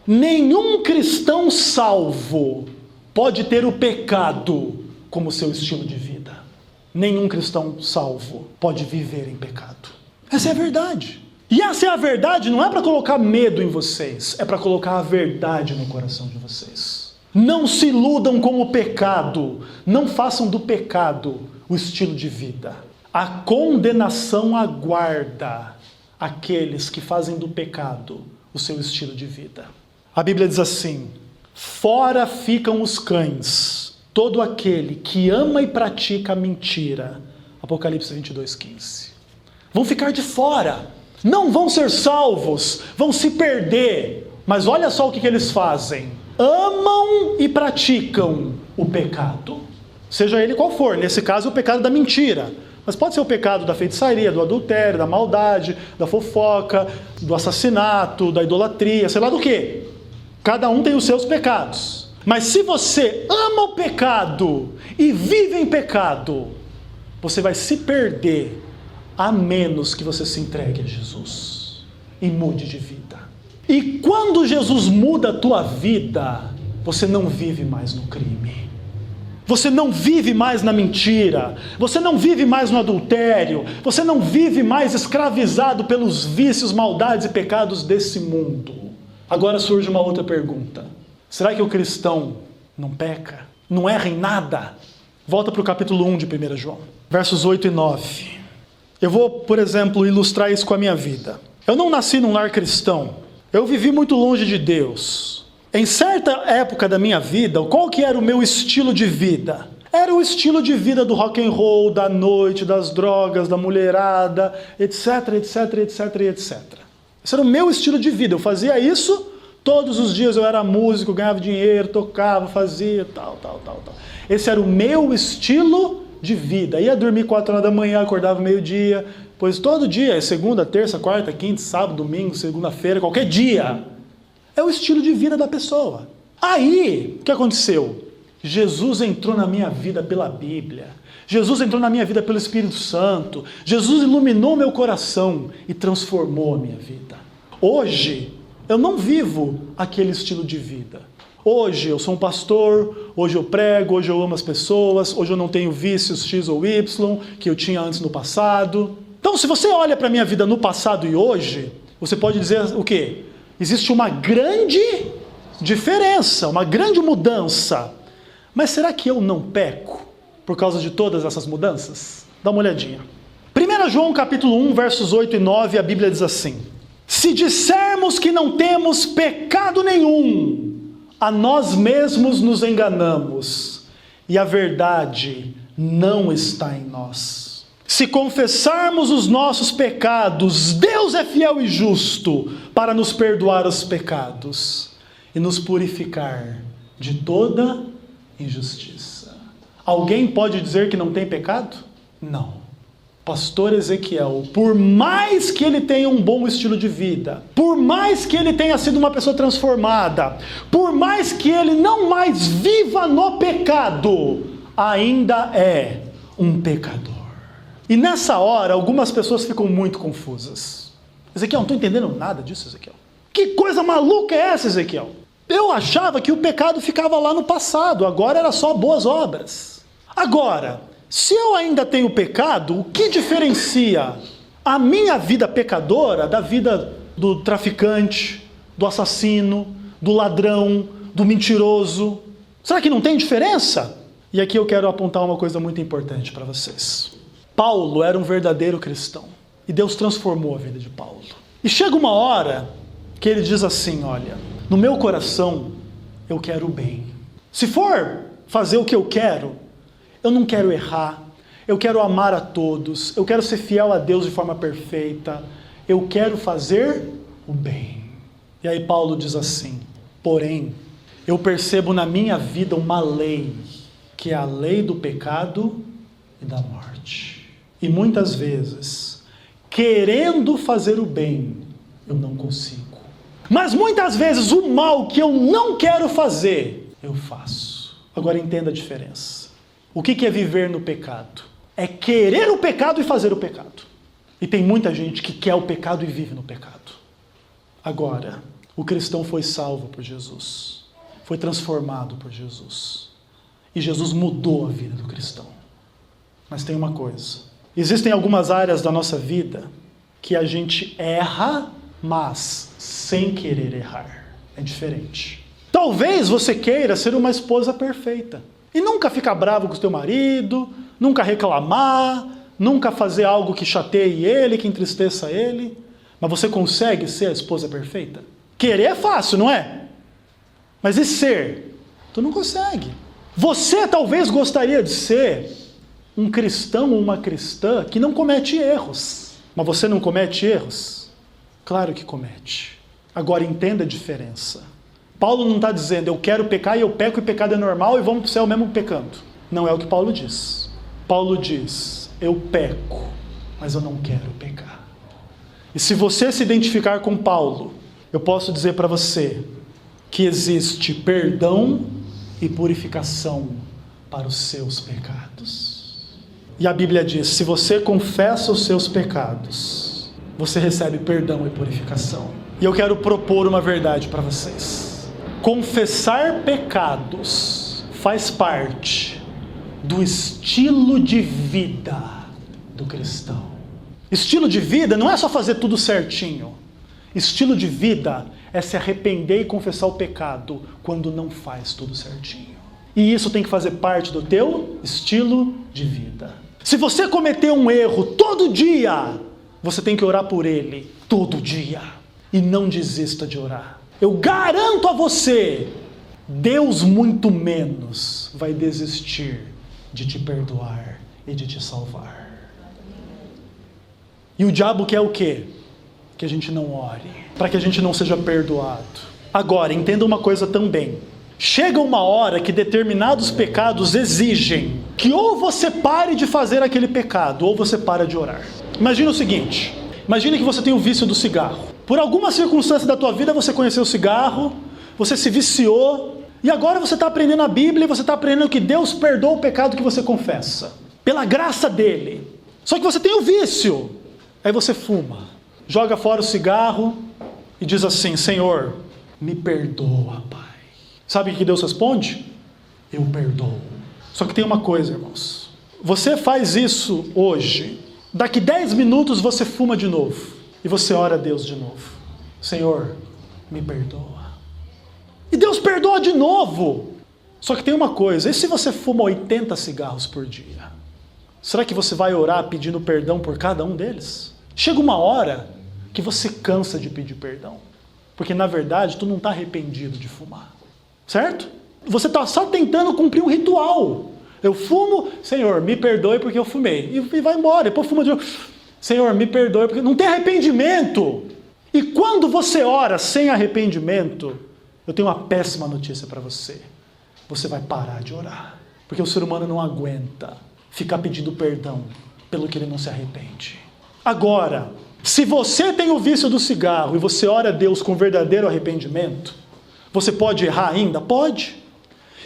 Nenhum cristão salvo pode ter o pecado como seu estilo de vida. Nenhum cristão salvo pode viver em pecado. Essa é a verdade. E essa é a verdade, não é para colocar medo em vocês, é para colocar a verdade no coração de vocês. Não se iludam com o pecado, não façam do pecado o estilo de vida. A condenação aguarda aqueles que fazem do pecado o seu estilo de vida. A Bíblia diz assim: fora ficam os cães, todo aquele que ama e pratica a mentira. Apocalipse 22:15. Vão ficar de fora, não vão ser salvos, vão se perder. Mas olha só o que eles fazem: amam e praticam o pecado. Seja ele qual for, nesse caso o pecado da mentira. Mas pode ser o pecado da feitiçaria, do adultério, da maldade, da fofoca, do assassinato, da idolatria, sei lá do quê. Cada um tem os seus pecados. Mas se você ama o pecado e vive em pecado, você vai se perder, a menos que você se entregue a Jesus e mude de vida. E quando Jesus muda a tua vida, você não vive mais no crime. Você não vive mais na mentira, você não vive mais no adultério, você não vive mais escravizado pelos vícios, maldades e pecados desse mundo. Agora surge uma outra pergunta. Será que o cristão não peca? Não erra em nada? Volta para o capítulo 1 de 1 João, versos 8 e 9. Eu vou, por exemplo, ilustrar isso com a minha vida. Eu não nasci num lar cristão, eu vivi muito longe de Deus. Em certa época da minha vida, qual que era o meu estilo de vida? Era o estilo de vida do rock and roll, da noite, das drogas, da mulherada, etc, etc, etc, etc. Esse era o meu estilo de vida. Eu fazia isso, todos os dias eu era músico, ganhava dinheiro, tocava, fazia, tal. Esse era o meu estilo de vida. Ia dormir 4 horas da manhã, acordava meio-dia, pois todo dia, segunda, terça, quarta, quinta, sábado, domingo, segunda-feira, qualquer dia. É o estilo de vida da pessoa. Aí, o que aconteceu? Jesus entrou na minha vida pela Bíblia. Jesus entrou na minha vida pelo Espírito Santo. Jesus iluminou meu coração e transformou a minha vida. Hoje, eu não vivo aquele estilo de vida. Hoje eu sou um pastor, hoje eu prego, hoje eu amo as pessoas, hoje eu não tenho vícios X ou Y que eu tinha antes no passado. Então, se você olha para a minha vida no passado e hoje, você pode dizer o quê? Existe uma grande diferença, uma grande mudança. Mas será que eu não peco por causa de todas essas mudanças? Dá uma olhadinha. 1 João capítulo 1, versos 8 e 9, a Bíblia diz assim: se dissermos que não temos pecado nenhum, a nós mesmos nos enganamos, e a verdade não está em nós. Se confessarmos os nossos pecados, Deus é fiel e justo para nos perdoar os pecados e nos purificar de toda injustiça. Alguém pode dizer que não tem pecado? Não. Pastor Ezequiel, por mais que ele tenha um bom estilo de vida, por mais que ele tenha sido uma pessoa transformada, por mais que ele não mais viva no pecado, ainda é um pecador. E nessa hora, algumas pessoas ficam muito confusas. Ezequiel, não estou entendendo nada disso, Ezequiel. Que coisa maluca é essa, Ezequiel? Eu achava que o pecado ficava lá no passado, agora era só boas obras. Agora, se eu ainda tenho pecado, o que diferencia a minha vida pecadora da vida do traficante, do assassino, do ladrão, do mentiroso? Será que não tem diferença? E aqui eu quero apontar uma coisa muito importante para vocês. Paulo era um verdadeiro cristão e Deus transformou a vida de Paulo. E chega uma hora que ele diz assim, olha, no meu coração eu quero o bem. Se for fazer o que eu não quero errar, eu quero amar a todos, eu quero ser fiel a Deus de forma perfeita, eu quero fazer o bem. E aí Paulo diz assim, porém, eu percebo na minha vida uma lei, que é a lei do pecado e da morte. E muitas vezes, querendo fazer o bem, eu não consigo. Mas muitas vezes o mal que eu não quero fazer, eu faço. Agora entenda a diferença. O que é viver no pecado? É querer o pecado e fazer o pecado. E tem muita gente que quer o pecado e vive no pecado. Agora, o cristão foi salvo por Jesus. Foi transformado por Jesus. E Jesus mudou a vida do cristão. Mas tem uma coisa. Existem algumas áreas da nossa vida que a gente erra, mas sem querer errar. É diferente. Talvez você queira ser uma esposa perfeita. E nunca ficar bravo com o teu marido, nunca reclamar, nunca fazer algo que chateie ele, que entristeça ele. Mas você consegue ser a esposa perfeita? Querer é fácil, não é? Mas e ser? Tu não consegue. Você talvez gostaria de ser um cristão ou uma cristã que não comete erros. Mas você não comete erros? Claro que comete. Agora entenda a diferença. Paulo não está dizendo, eu quero pecar e eu peco e pecado é normal e vamos para o céu mesmo pecando. Não é o que Paulo diz. Paulo diz, eu peco, mas eu não quero pecar. E se você se identificar com Paulo, eu posso dizer para você que existe perdão e purificação para os seus pecados. E a Bíblia diz, se você confessa os seus pecados, você recebe perdão e purificação. E eu quero propor uma verdade para vocês. Confessar pecados faz parte do estilo de vida do cristão. Estilo de vida não é só fazer tudo certinho. Estilo de vida é se arrepender e confessar o pecado quando não faz tudo certinho. E isso tem que fazer parte do teu estilo de vida. Se você cometer um erro todo dia, você tem que orar por ele todo dia. E não desista de orar. Eu garanto a você, Deus muito menos vai desistir de te perdoar e de te salvar. E o diabo quer o quê? Que a gente não ore, para que a gente não seja perdoado. Agora, entenda uma coisa também. Chega uma hora que determinados pecados exigem que ou você pare de fazer aquele pecado, ou você para de orar. Imagina o seguinte, imagina que você tem o vício do cigarro. Por alguma circunstância da tua vida você conheceu o cigarro, você se viciou, e agora você está aprendendo a Bíblia, e você está aprendendo que Deus perdoa o pecado que você confessa, pela graça dele. Só que você tem o vício, aí você fuma, joga fora o cigarro e diz assim, Senhor, me perdoa, Pai. Sabe o que Deus responde? Eu perdoo. Só que tem uma coisa, irmãos. Você faz isso hoje, daqui 10 minutos você fuma de novo. E você ora a Deus de novo. Senhor, me perdoa. E Deus perdoa de novo. Só que tem uma coisa, e se você fuma 80 cigarros por dia? Será que você vai orar pedindo perdão por cada um deles? Chega uma hora que você cansa de pedir perdão. Porque na verdade tu não está arrependido de fumar. Certo? Você está só tentando cumprir um ritual. Eu fumo, Senhor, me perdoe porque eu fumei. E vai embora, depois fuma de novo. Senhor, me perdoe porque não tem arrependimento. E quando você ora sem arrependimento, eu tenho uma péssima notícia para você. Você vai parar de orar. Porque o ser humano não aguenta ficar pedindo perdão pelo que ele não se arrepende. Agora, se você tem o vício do cigarro e você ora a Deus com verdadeiro arrependimento, você pode errar ainda? Pode.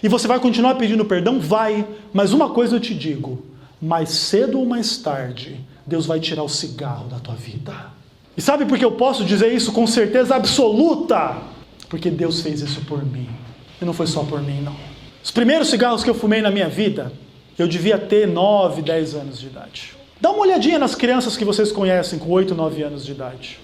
E você vai continuar pedindo perdão? Vai. Mas uma coisa eu te digo, mais cedo ou mais tarde, Deus vai tirar o cigarro da tua vida. E sabe por que eu posso dizer isso com certeza absoluta? Porque Deus fez isso por mim. E não foi só por mim, não. Os primeiros cigarros que eu fumei na minha vida, eu devia ter 9, 10 anos de idade. Dá uma olhadinha nas crianças que vocês conhecem com 8, 9 anos de idade.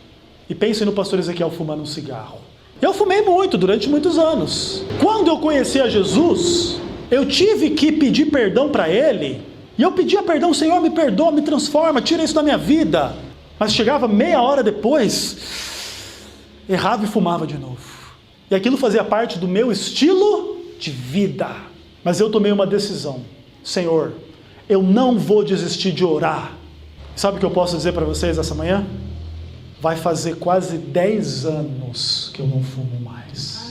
E pensem no pastor Ezequiel fumando um cigarro. Eu fumei muito, durante muitos anos. Quando eu conheci a Jesus, eu tive que pedir perdão para Ele. E eu pedia perdão, Senhor, me perdoa, me transforma, tira isso da minha vida. Mas chegava meia hora depois, errava e fumava de novo. E aquilo fazia parte do meu estilo de vida. Mas eu tomei uma decisão. Senhor, eu não vou desistir de orar. Sabe o que eu posso dizer para vocês essa manhã? Vai fazer quase 10 anos que eu não fumo mais.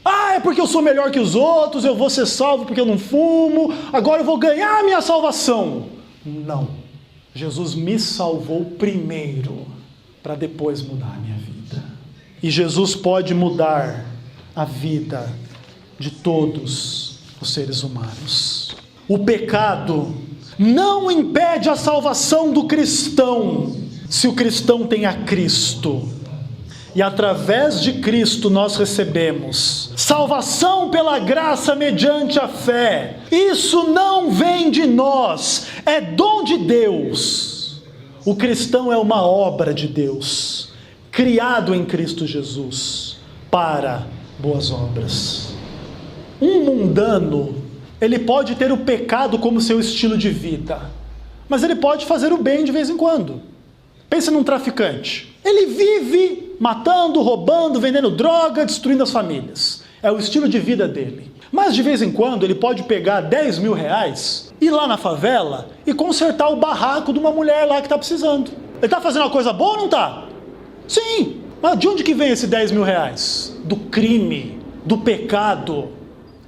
Ah, é porque eu sou melhor que os outros, eu vou ser salvo porque eu não fumo, agora eu vou ganhar a minha salvação. Não. Jesus me salvou primeiro, para depois mudar a minha vida. E Jesus pode mudar a vida de todos os seres humanos. O pecado não impede a salvação do cristão, se o cristão tem a Cristo. E através de Cristo nós recebemos salvação pela graça mediante a fé. Isso não vem de nós, é dom de Deus. O cristão é uma obra de Deus, criado em Cristo Jesus para boas obras. Um mundano, ele pode ter o pecado como seu estilo de vida, mas ele pode fazer o bem de vez em quando. Pensa num traficante. Ele vive matando, roubando, vendendo droga, destruindo as famílias. É o estilo de vida dele. Mas de vez em quando ele pode pegar 10 mil reais, ir lá na favela e consertar o barraco de uma mulher lá que está precisando. Ele está fazendo uma coisa boa ou não está? Sim. Mas de onde que vem esse 10 mil reais? Do crime, do pecado.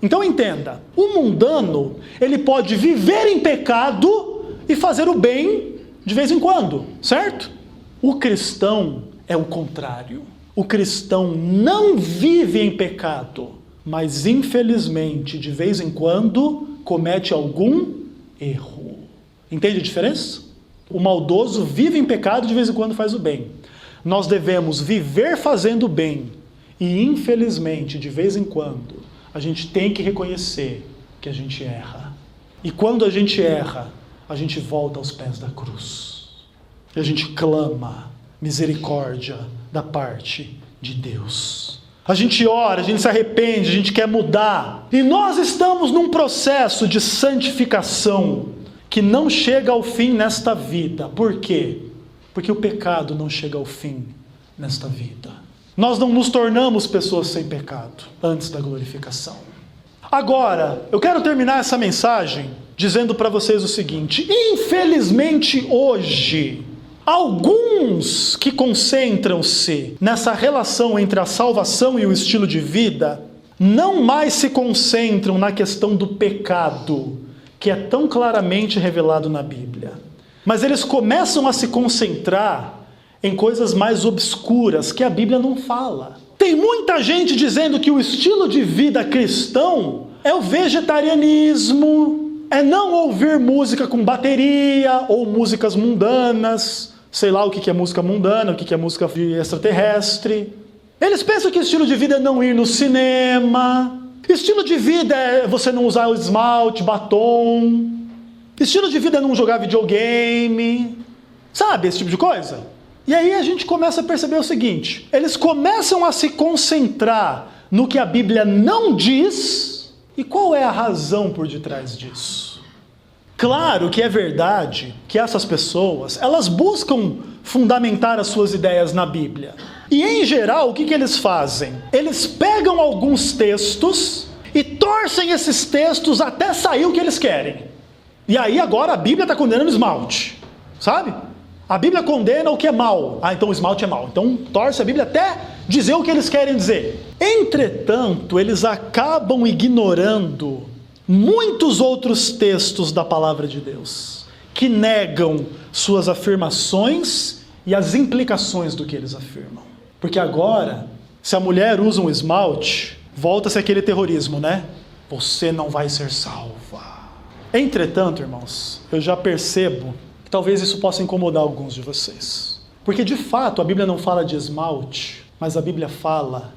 Então entenda, o mundano, ele pode viver em pecado e fazer o bem de vez em quando, certo? O cristão é o contrário. O cristão não vive em pecado, mas infelizmente, de vez em quando, comete algum erro. Entende a diferença? O maldoso vive em pecado e de vez em quando faz o bem. Nós devemos viver fazendo o bem e, infelizmente, de vez em quando, a gente tem que reconhecer que a gente erra. E quando a gente erra, a gente volta aos pés da cruz. E a gente clama misericórdia da parte de Deus. A gente ora, a gente se arrepende, a gente quer mudar. E nós estamos num processo de santificação que não chega ao fim nesta vida. Por quê? Porque o pecado não chega ao fim nesta vida. Nós não nos tornamos pessoas sem pecado antes da glorificação. Agora, eu quero terminar essa mensagem dizendo para vocês o seguinte: infelizmente hoje, alguns que concentram-se nessa relação entre a salvação e o estilo de vida, não mais se concentram na questão do pecado, que é tão claramente revelado na Bíblia. Mas eles começam a se concentrar em coisas mais obscuras que a Bíblia não fala. Tem muita gente dizendo que o estilo de vida cristão é o vegetarianismo, é não ouvir música com bateria ou músicas mundanas, sei lá o que é música mundana, o que é música extraterrestre. Eles pensam que estilo de vida é não ir no cinema, estilo de vida é você não usar o esmalte, batom, estilo de vida é não jogar videogame, sabe, esse tipo de coisa? E aí a gente começa a perceber o seguinte: eles começam a se concentrar no que a Bíblia não diz. E qual é a razão por detrás disso? Claro que é verdade que essas pessoas, elas buscam fundamentar as suas ideias na Bíblia. E em geral, o que eles fazem? Eles pegam alguns textos e torcem esses textos até sair o que eles querem. E aí agora a Bíblia está condenando o esmalte, sabe? A Bíblia condena o que é mal. Ah, então o esmalte é mal. Então torce a Bíblia até dizer o que eles querem dizer. Entretanto, eles acabam ignorando muitos outros textos da palavra de Deus, que negam suas afirmações e as implicações do que eles afirmam. Porque agora, se a mulher usa um esmalte, volta-se aquele terrorismo, né? Você não vai ser salva. Entretanto, irmãos, eu já percebo que talvez isso possa incomodar alguns de vocês. Porque de fato a Bíblia não fala de esmalte, mas a Bíblia fala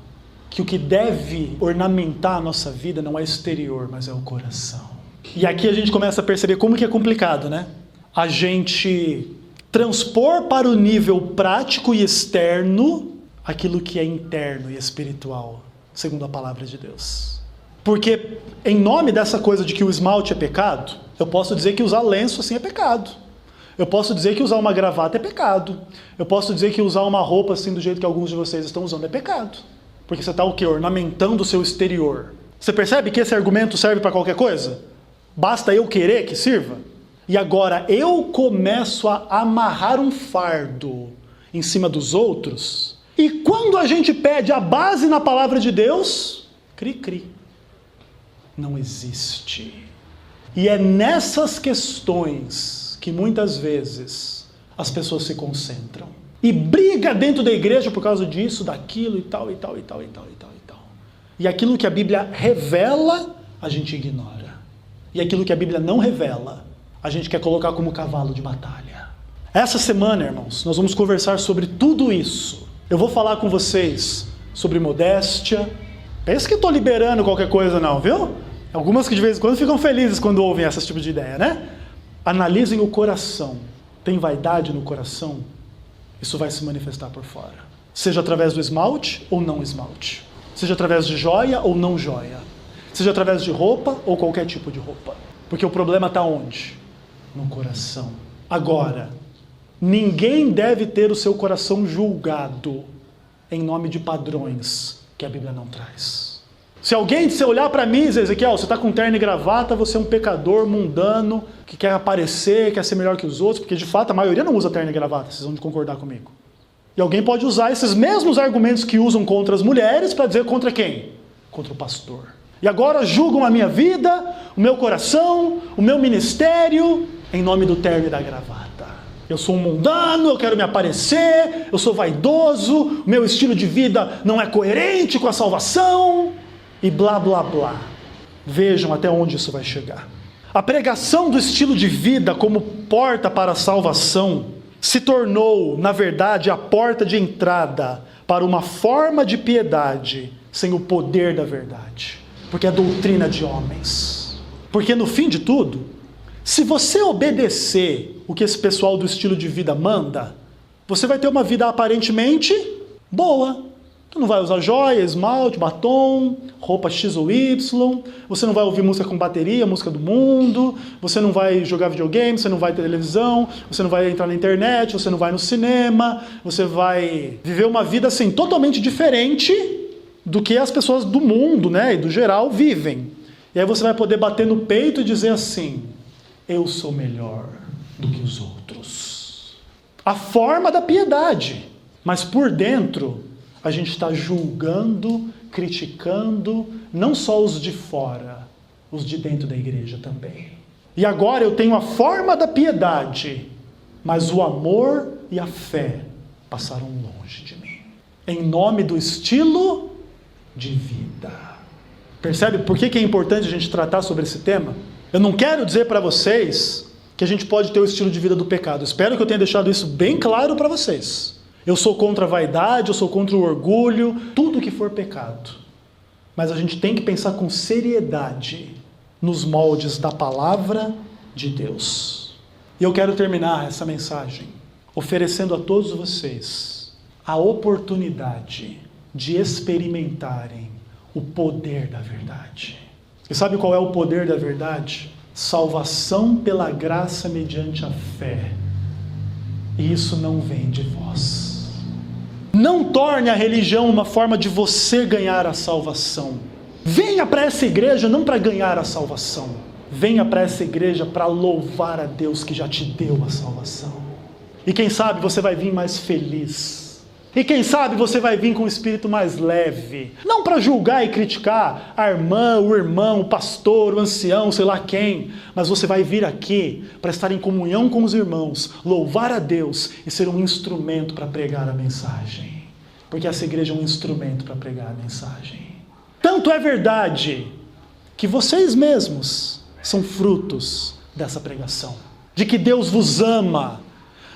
que o que deve ornamentar a nossa vida não é exterior, mas é o coração. E aqui a gente começa a perceber como que é complicado, né? A gente transpor para o nível prático e externo aquilo que é interno e espiritual, segundo a palavra de Deus. Porque em nome dessa coisa de que o esmalte é pecado, eu posso dizer que usar lenço assim é pecado. Eu posso dizer que usar uma gravata é pecado. Eu posso dizer que usar uma roupa assim do jeito que alguns de vocês estão usando é pecado. Porque você está o quê? Ornamentando o seu exterior. Você percebe que esse argumento serve para qualquer coisa? Basta eu querer que sirva? E agora eu começo a amarrar um fardo em cima dos outros. E quando a gente pede a base na palavra de Deus, cri-cri. Não existe. E é nessas questões que muitas vezes as pessoas se concentram. E briga dentro da igreja por causa disso, daquilo e tal, e tal, e tal, e tal, e tal, e tal. E aquilo que a Bíblia revela, a gente ignora. E aquilo que a Bíblia não revela, a gente quer colocar como cavalo de batalha. Essa semana, irmãos, nós vamos conversar sobre tudo isso. Eu vou falar com vocês sobre modéstia. Pensa que eu estou liberando qualquer coisa não, viu? Algumas que de vez em quando ficam felizes quando ouvem esse tipo de ideia, né? Analisem o coração. Tem vaidade no coração? Isso vai se manifestar por fora. Seja através do esmalte ou não esmalte. Seja através de joia ou não joia. Seja através de roupa ou qualquer tipo de roupa. Porque o problema está onde? No coração. Agora, ninguém deve ter o seu coração julgado em nome de padrões que a Bíblia não traz. Se alguém se olhar para mim e dizer, Ezequiel, você está com terno e gravata, você é um pecador mundano, que quer aparecer, quer ser melhor que os outros, porque de fato a maioria não usa terno e gravata, vocês vão concordar comigo. E alguém pode usar esses mesmos argumentos que usam contra as mulheres para dizer contra quem? Contra o pastor. E agora julgam a minha vida, o meu coração, o meu ministério, em nome do terno e da gravata. Eu sou um mundano, eu quero me aparecer, eu sou vaidoso, meu estilo de vida não é coerente com a salvação, e blá blá blá. Vejam até onde isso vai chegar. A pregação do estilo de vida como porta para a salvação se tornou, na verdade, a porta de entrada para uma forma de piedade sem o poder da verdade. Porque é doutrina de homens. Porque no fim de tudo, se você obedecer o que esse pessoal do estilo de vida manda, você vai ter uma vida aparentemente boa. Tu não vai usar joia, esmalte, batom, roupa X ou Y, você não vai ouvir música com bateria, música do mundo, você não vai jogar videogame, você não vai ter televisão, você não vai entrar na internet, você não vai no cinema, você vai viver uma vida assim totalmente diferente do que as pessoas do mundo, né, e do geral vivem. E aí você vai poder bater no peito e dizer assim: eu sou melhor do que os outros. A forma da piedade, mas por dentro a gente está julgando, criticando, não só os de fora, os de dentro da igreja também. E agora eu tenho a forma da piedade, mas o amor e a fé passaram longe de mim. Em nome do estilo de vida. Percebe por que é importante a gente tratar sobre esse tema? Eu não quero dizer para vocês que a gente pode ter o estilo de vida do pecado. Espero que eu tenha deixado isso bem claro para vocês. Eu sou contra a vaidade, eu sou contra o orgulho, tudo que for pecado. Mas a gente tem que pensar com seriedade nos moldes da palavra de Deus. E eu quero terminar essa mensagem oferecendo a todos vocês a oportunidade de experimentarem o poder da verdade. E sabe qual é o poder da verdade? Salvação pela graça mediante a fé. E isso não vem de vós. Não torne a religião uma forma de você ganhar a salvação. Venha para essa igreja não para ganhar a salvação. Venha para essa igreja para louvar a Deus que já te deu a salvação. E quem sabe você vai vir mais feliz. E quem sabe você vai vir com um espírito mais leve. Não para julgar e criticar a irmã, o irmão, o pastor, o ancião, sei lá quem. Mas você vai vir aqui para estar em comunhão com os irmãos, louvar a Deus e ser um instrumento para pregar a mensagem. Porque essa igreja é um instrumento para pregar a mensagem. Tanto é verdade que vocês mesmos são frutos dessa pregação. De que Deus vos ama,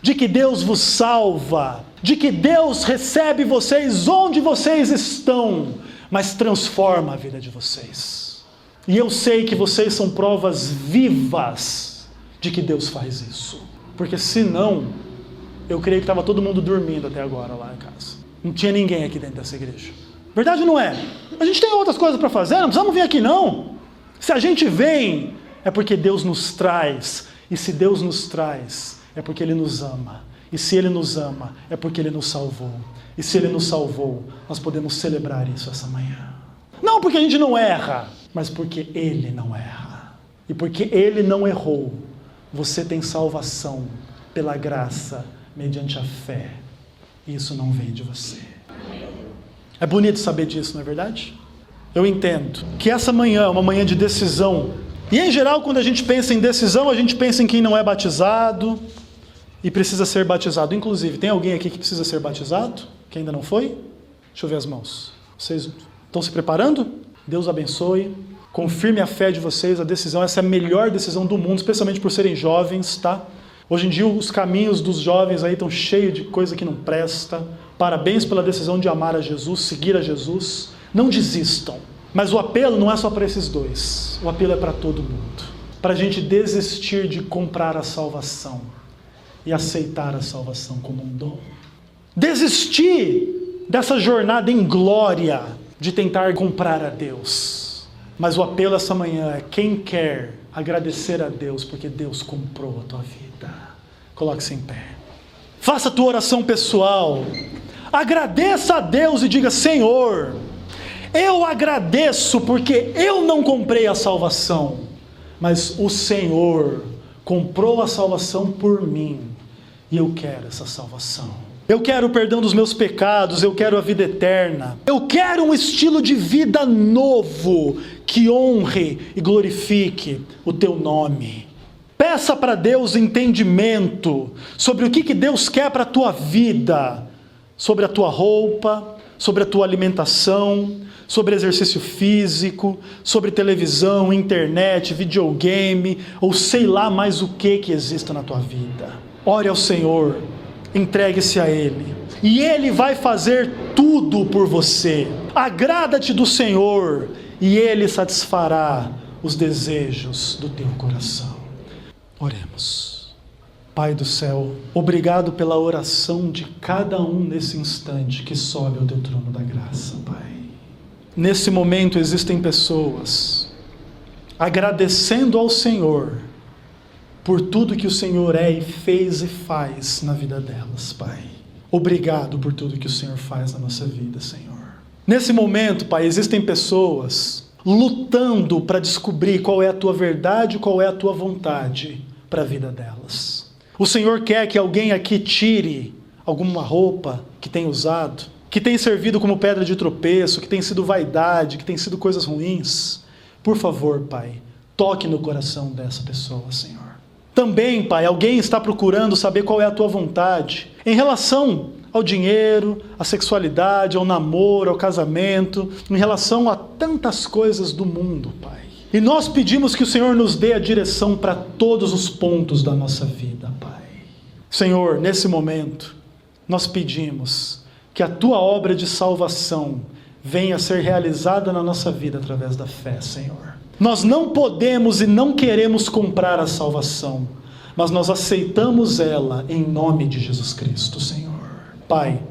de que Deus vos salva, de que Deus recebe vocês onde vocês estão, mas transforma a vida de vocês. E eu sei que vocês são provas vivas de que Deus faz isso. Porque senão, eu creio que estava todo mundo dormindo até agora lá em casa. Não tinha ninguém aqui dentro dessa igreja. Verdade não é? A gente tem outras coisas para fazer, não precisamos vir aqui não. Se a gente vem, é porque Deus nos traz. E se Deus nos traz, é porque Ele nos ama. E se Ele nos ama, é porque Ele nos salvou. E se Ele nos salvou, nós podemos celebrar isso essa manhã. Não porque a gente não erra, mas porque Ele não erra. E porque Ele não errou, você tem salvação pela graça, mediante a fé. E isso não vem de você. É bonito saber disso, não é verdade? Eu entendo que essa manhã é uma manhã de decisão. E em geral, quando a gente pensa em decisão, a gente pensa em quem não é batizado e precisa ser batizado. Inclusive, tem alguém aqui que precisa ser batizado? Que ainda não foi? Deixa eu ver as mãos. Vocês estão se preparando? Deus abençoe. Confirme a fé de vocês, a decisão. Essa é a melhor decisão do mundo, especialmente por serem jovens, tá? Hoje em dia, os caminhos dos jovens aí estão cheios de coisa que não presta. Parabéns pela decisão de amar a Jesus, seguir a Jesus. Não desistam. Mas o apelo não é só para esses dois. O apelo é para todo mundo. Para a gente desistir de comprar a salvação e aceitar a salvação como um dom. Desistir dessa jornada em glória de tentar comprar a Deus. Mas o apelo essa manhã é quem quer agradecer a Deus porque Deus comprou a tua vida. Coloque-se em pé. Faça a tua oração pessoal. Agradeça a Deus e diga: Senhor, eu agradeço porque eu não comprei a salvação, mas o Senhor comprou a salvação por mim e eu quero essa salvação. Eu quero o perdão dos meus pecados, eu quero a vida eterna. Eu quero um estilo de vida novo que honre e glorifique o teu nome. Peça para Deus entendimento sobre o que Deus quer para a tua vida, sobre a tua roupa, sobre a tua alimentação, sobre exercício físico, sobre televisão, internet, videogame, ou sei lá mais o que exista na tua vida. Ore ao Senhor, entregue-se a Ele, e Ele vai fazer tudo por você. Agrada-te do Senhor, e Ele satisfará os desejos do teu coração. Oremos. Pai do céu, obrigado pela oração de cada um nesse instante que sobe ao teu trono da graça, Pai. Nesse momento existem pessoas agradecendo ao Senhor por tudo que o Senhor é e fez e faz na vida delas, Pai. Obrigado por tudo que o Senhor faz na nossa vida, Senhor. Nesse momento, Pai, existem pessoas lutando para descobrir qual é a tua verdade, qual é a tua vontade para a vida delas. O Senhor quer que alguém aqui tire alguma roupa que tem usado, que tem servido como pedra de tropeço, que tem sido vaidade, que tem sido coisas ruins. Por favor, Pai, toque no coração dessa pessoa, Senhor. Também, Pai, alguém está procurando saber qual é a tua vontade em relação ao dinheiro, à sexualidade, ao namoro, ao casamento, em relação a tantas coisas do mundo, Pai. E nós pedimos que o Senhor nos dê a direção para todos os pontos da nossa vida, Pai. Senhor, nesse momento, nós pedimos que a tua obra de salvação venha a ser realizada na nossa vida através da fé, Senhor. Nós não podemos e não queremos comprar a salvação, mas nós aceitamos ela em nome de Jesus Cristo, Senhor. Pai,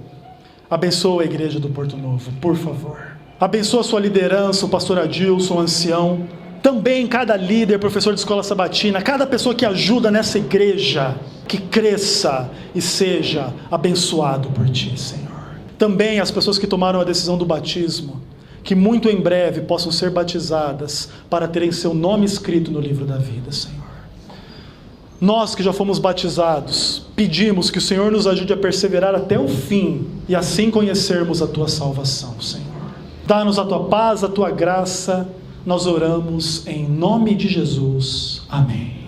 abençoa a igreja do Porto Novo, por favor. Abençoa a sua liderança, o pastor Adilson, o ancião. Também cada líder, professor de escola sabatina, cada pessoa que ajuda nessa igreja, que cresça e seja abençoado por Ti, Senhor. Também as pessoas que tomaram a decisão do batismo, que muito em breve possam ser batizadas para terem seu nome escrito no livro da vida, Senhor. Nós que já fomos batizados, pedimos que o Senhor nos ajude a perseverar até o fim e assim conhecermos a Tua salvação, Senhor. Dá-nos a Tua paz, a Tua graça. Nós oramos em nome de Jesus. Amém.